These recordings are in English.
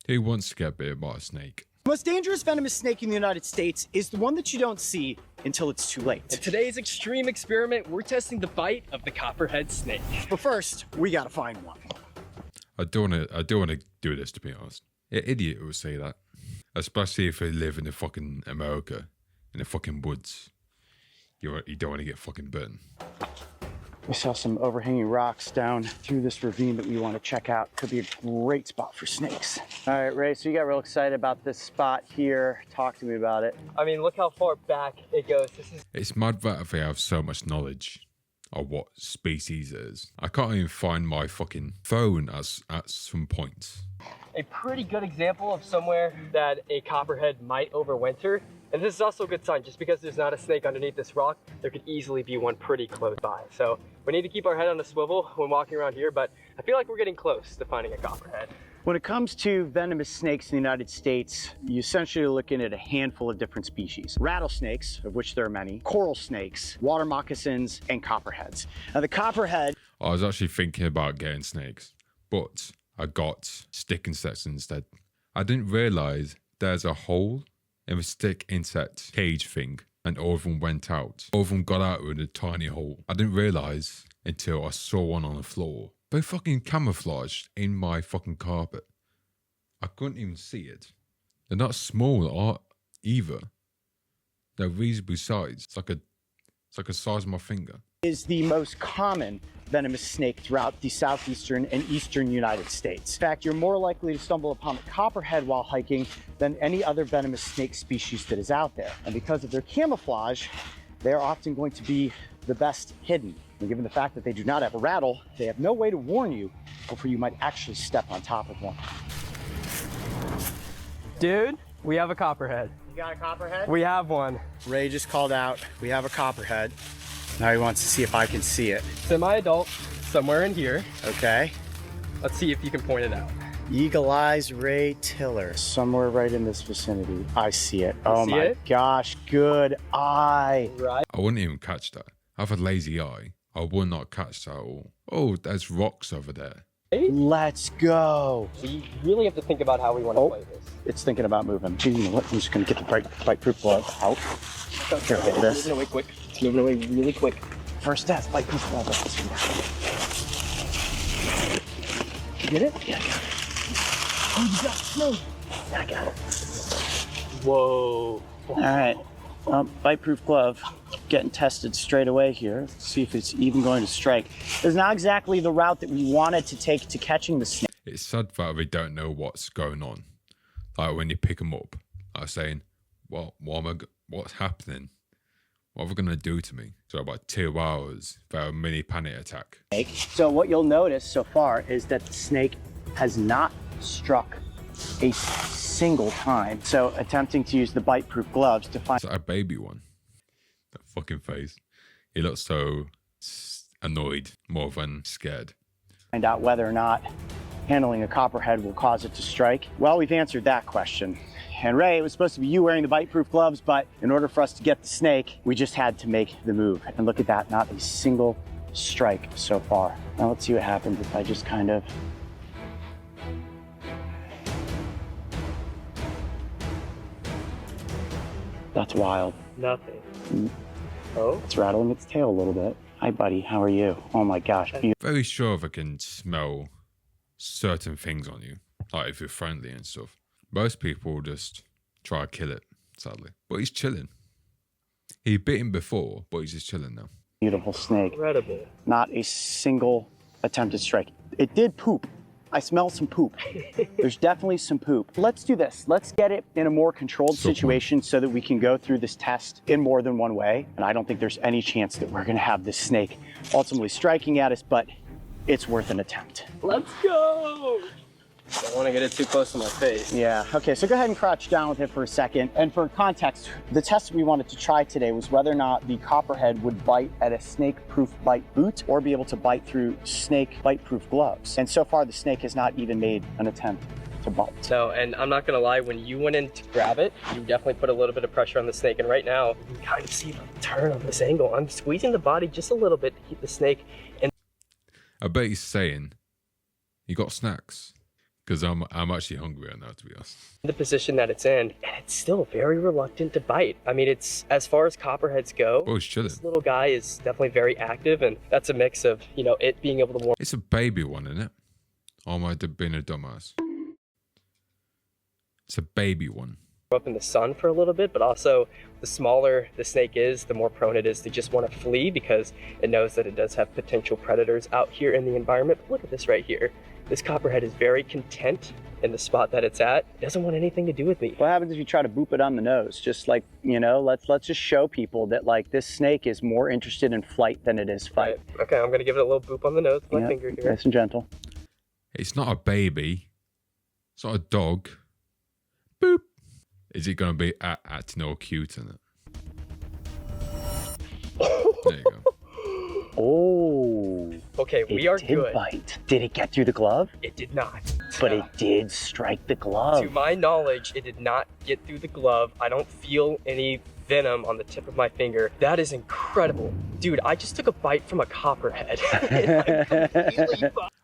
Who wants to get bitten by a snake? The most dangerous venomous snake in the United States is the one that you don't see until it's too late. In today's extreme experiment, we're testing the bite of the Copperhead snake. But first, we gotta find one. I don't want to do this, to be honest. An idiot would say that, especially if they live in the fucking America, in the fucking woods. You don't want to get fucking bitten. We saw some overhanging rocks down through this ravine that we want to check out. Could be a great spot for snakes. All right, Ray, so you got real excited about this spot here. Talk to me about it. I mean, look how far back it goes. It's mad that they have so much knowledge of what species it is. I can't even find my fucking phone at some point. A pretty good example of somewhere that a Copperhead might overwinter. And this is also a good sign. Just because there's not a snake underneath this rock, there could easily be one pretty close by. So we need to keep our head on a swivel when walking around here, but I feel like we're getting close to finding a Copperhead. When it comes to venomous snakes in the United States, you essentially are looking at a handful of different species. Rattlesnakes, of which there are many, coral snakes, water moccasins, and copperheads. Now the copperhead... I was actually thinking about getting snakes, but I got stick insects instead. I didn't realize there's a hole in the stick insect cage thing, and all of them went out. All of them got out with a tiny hole. I didn't realize until I saw one on the floor. They fucking camouflaged in my fucking carpet. I couldn't even see it. They're not small either. They're reasonably sized. It's like a size of my finger. Is the most common venomous snake throughout the southeastern and eastern United States. In fact, you're more likely to stumble upon the copperhead while hiking than any other venomous snake species that is out there. And because of their camouflage, they're often going to be the best hidden. And given the fact that they do not have a rattle, they have no way to warn you before you might actually step on top of one. Dude, we have a Copperhead. You got a copperhead? We have one. Ray just called out, we have a copperhead. Now he wants to see if I can see it. Semi-adult, somewhere in here. Okay. Let's see if you can point it out. Eagle Eyes Ray Tiller, somewhere right in this vicinity. I see it. Oh my gosh, good eye. Right. I wouldn't even catch that. I have a lazy eye. I would not catch that at all. Oh, there's rocks over there. Let's go. We really have to think about how we want to play this. It's thinking about moving. You know what? I'm just going to get the bite-proof glove out. Here, hold this. It's moving away quick. It's moving away really quick. First test, bite-proof glove. You get it? Yeah, I got it. Oh, you got it. No. Yeah, I got it. Whoa. All right. Bite-proof glove. Getting tested straight away here. See if it's even going to strike. It's not exactly the route that we wanted to take to catching the snake. It's sad that they don't know what's going on. Like when you pick them up, I'm saying, well, what's happening? What are they going to do to me? So about 2 hours for a mini panic attack. So what you'll notice so far is that the snake has not struck a single time. So attempting to use the bite-proof gloves to find... It's like a baby one. That fucking face. He looks so annoyed more than scared. Find out whether or not handling a copperhead will cause it to strike. Well, we've answered that question. And Ray, it was supposed to be you wearing the bite-proof gloves, but in order for us to get the snake, we just had to make the move. And look at that, not a single strike so far. Now let's see what happens if I just kind of... That's wild. Nothing. Oh? It's rattling its tail a little bit. Hi, buddy. How are you? Oh my gosh. Very sure they can smell certain things on you, like if you're friendly and stuff. Most people just try to kill it, sadly. But he's chilling. He bit him before, but he's just chilling now. Beautiful snake. Incredible. Not a single attempted strike. It did poop. I smell some poop. There's definitely some poop. Let's do this. Let's get it in a more controlled situation so that we can go through this test in more than one way. And I don't think there's any chance that we're gonna have this snake ultimately striking at us, but it's worth an attempt. Let's go! I don't want to get it too close to my face. Yeah, okay, so go ahead and crouch down with it for a second. And for context, the test we wanted to try today was whether or not the copperhead would bite at a snake-proof bite boot or be able to bite through snake bite-proof gloves. And so far, the snake has not even made an attempt to bite. No, and I'm not gonna lie, when you went in to grab it, you definitely put a little bit of pressure on the snake. And right now, you can kind of see the turn on this angle. I'm squeezing the body just a little bit to keep the snake. And I bet he's saying, you got snacks? Because I'm actually hungry right now, to be honest. The position that it's in, and it's still very reluctant to bite. I mean, it's, as far as copperheads go, Oh, it's chilling. this little guy is definitely very active, and that's a mix of, you know, it being able to warm It's a baby one, isn't it? Or am I being a dumbass? It's a baby one. up in the sun for a little bit, but also the smaller the snake is, the more prone it is to just want to flee because it knows that it does have potential predators out here in the environment. But look at this right here. This copperhead is very content in the spot that it's at. It doesn't want anything to do with me. What happens if you try to boop it on the nose? Just like, you know, let's just show people that like this snake is more interested in flight than it is fight. Right. Okay, I'm gonna give it a little boop on the nose with my finger here. Nice and gentle. It's not a baby. It's not a dog. Boop. Is it going to be acting all cute in it? There you go. Oh. Okay, we are It good. did bite. Did it get through the glove? It did not. But it did strike the glove. To my knowledge, it did not get through the glove. I don't feel any venom on the tip of my finger. That is incredible. Dude, I just took a bite from a copperhead.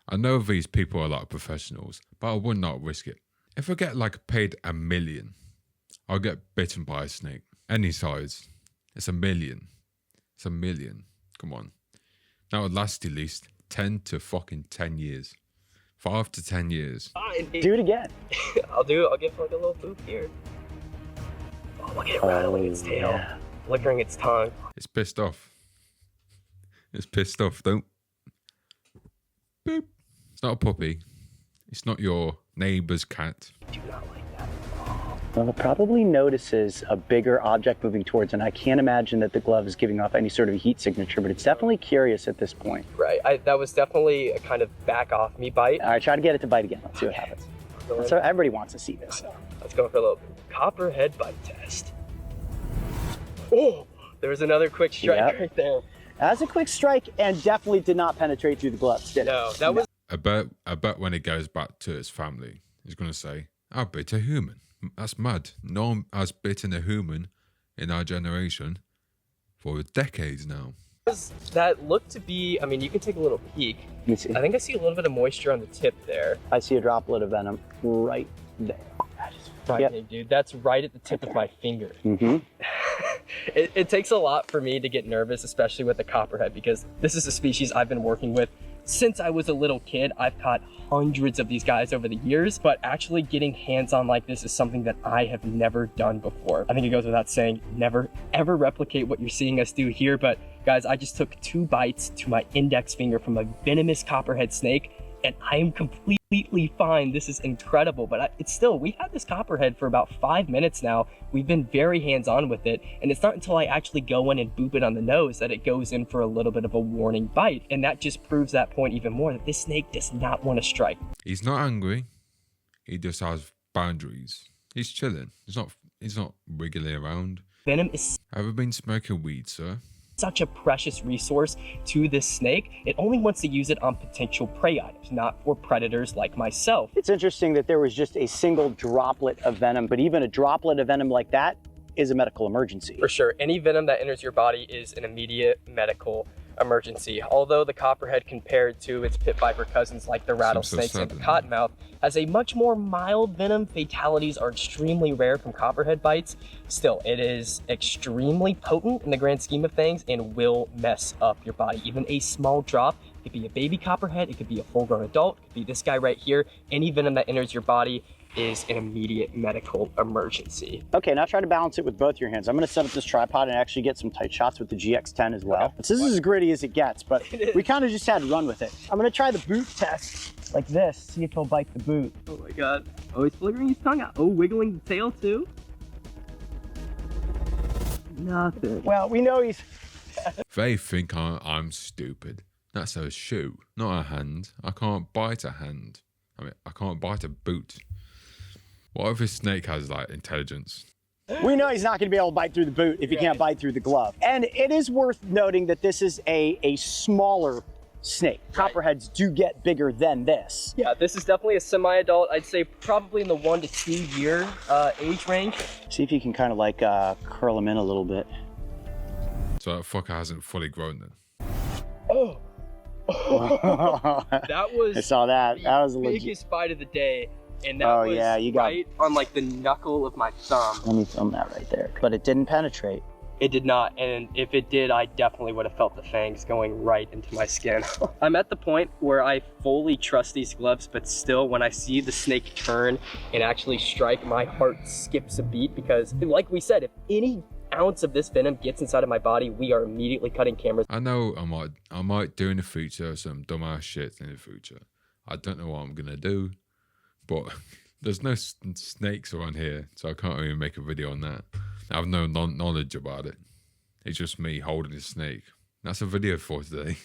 I know these people are like professionals, but I would not risk it. If I get like paid $1 million, I'll get bitten by a snake. Any size. It's $1 million. It's $1 million. Come on. That would last at least 10 to fucking 10 years. 5 to 10 years. Do it again. I'll do it. I'll give like a little boop here. Oh, look at it rattling its tail. Yeah. Flickering its tongue. It's pissed off. It's pissed off. Don't. Boop. It's not a puppy. It's not your neighbor's cat. I do not like that. Well, it probably notices a bigger object moving towards, and I can't imagine that the glove is giving off any sort of heat signature, but it's definitely curious at this point. Right. That was definitely a kind of back off me bite. All right, try to get it to bite again. Let's see what happens. So everybody wants to see this. Let's go for a little copperhead bite test. Oh, there was another quick strike right there. That's a quick strike and definitely did not penetrate through the gloves, did it? No, that was. I bet when it goes back to its family, it's going to say, I bit a human. That's mad. No one has bitten a human in our generation for decades now. That looked to be, I mean, you can take a little peek. Let me see. I think I see a little bit of moisture on the tip there. I see a droplet of venom right there. That is Right, dude, that's right at the tip of my finger. Mm-hmm. It takes a lot for me to get nervous, especially with the copperhead, because this is a species I've been working with since I was a little kid. I've caught hundreds of these guys over the years, but actually getting hands-on like this is something that I have never done before. I think it goes without saying, never ever replicate what you're seeing us do here, but guys, I just took 2 bites to my index finger from a venomous copperhead snake, and I am completely fine. This is incredible, but it's still, we've had this copperhead for about 5 minutes now. We've been very hands-on with it, and it's not until I actually go in and boop it on the nose that it goes in for a little bit of a warning bite, and that just proves that point even more, that this snake does not want to strike. He's not angry. He just has boundaries. He's chilling. He's not wiggling around. Venom is Ever been smoking weed, sir? such a precious resource to this snake. It only wants to use it on potential prey items, not for predators like myself. It's interesting that there was just a single droplet of venom, but even a droplet of venom like that is a medical emergency. For sure, any venom that enters your body is an immediate medical emergency. Although the copperhead, compared to its pit viper cousins like the rattlesnakes and the cottonmouth, has a much more mild venom, fatalities are extremely rare from copperhead bites. Still, it is extremely potent in the grand scheme of things and will mess up your body. Even a small drop, it could be a baby copperhead, it could be a full-grown adult, it could be this guy right here. Any venom that enters your body is an immediate medical emergency. Okay, now try to balance it with both your hands. I'm gonna set up this tripod and actually get some tight shots with the GX10 as well. This is as gritty as it gets, but we kind of just had to run with it. I'm gonna try the boot test like this, see if he'll bite the boot. Oh my god. Oh, he's flickering his tongue out. Oh, wiggling the tail too? Nothing. Well, we know he's... They think I'm stupid. That's a shoe, not a hand. I can't bite a hand. I mean, I can't bite a boot. What if a snake has like intelligence? We know he's not gonna be able to bite through the boot if he can't bite through the glove. And it is worth noting that this is a smaller snake. Copperheads do get bigger than this. Yeah, this is definitely a semi-adult. I'd say probably in the 1 to 2 year age range. See if you can kind of like curl him in a little bit. So that fucker hasn't fully grown then. Oh, That was I saw that. That was a legit. biggest bite of the day. And that was yeah, you got right on like the knuckle of my thumb. Let me film that right there. But it didn't penetrate. It did not, and if it did, I definitely would have felt the fangs going right into my skin. I'm at the point where I fully trust these gloves, but still, when I see the snake turn and actually strike, my heart skips a beat because, like we said, if any ounce of this venom gets inside of my body, we are immediately cutting cameras. I know I might do in the future some dumbass shit in the future. I don't know what I'm gonna do, but there's no snakes around here, so I can't even make a video on that. I have no knowledge about it. It's just me holding a snake. That's a video for today.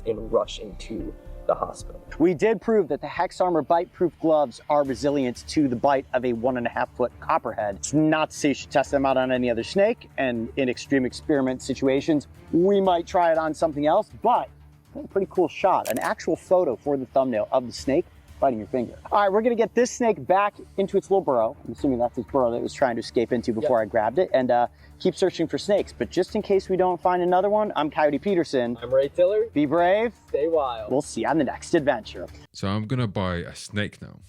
In rushing to the hospital. We did prove that the Hex Armor bite-proof gloves are resilient to the bite of a 1.5-foot copperhead. It's not to say you should test them out on any other snake, and in extreme experiment situations, we might try it on something else, but a pretty cool shot, an actual photo for the thumbnail of the snake biting your finger. All right, we're gonna get this snake back into its little burrow. I'm assuming that's its burrow that it was trying to escape into before I grabbed it, and keep searching for snakes. But just in case we don't find another one, I'm Coyote Peterson. I'm Ray Tiller. Be brave. Stay wild. We'll see you on the next adventure. So I'm gonna buy a snake now.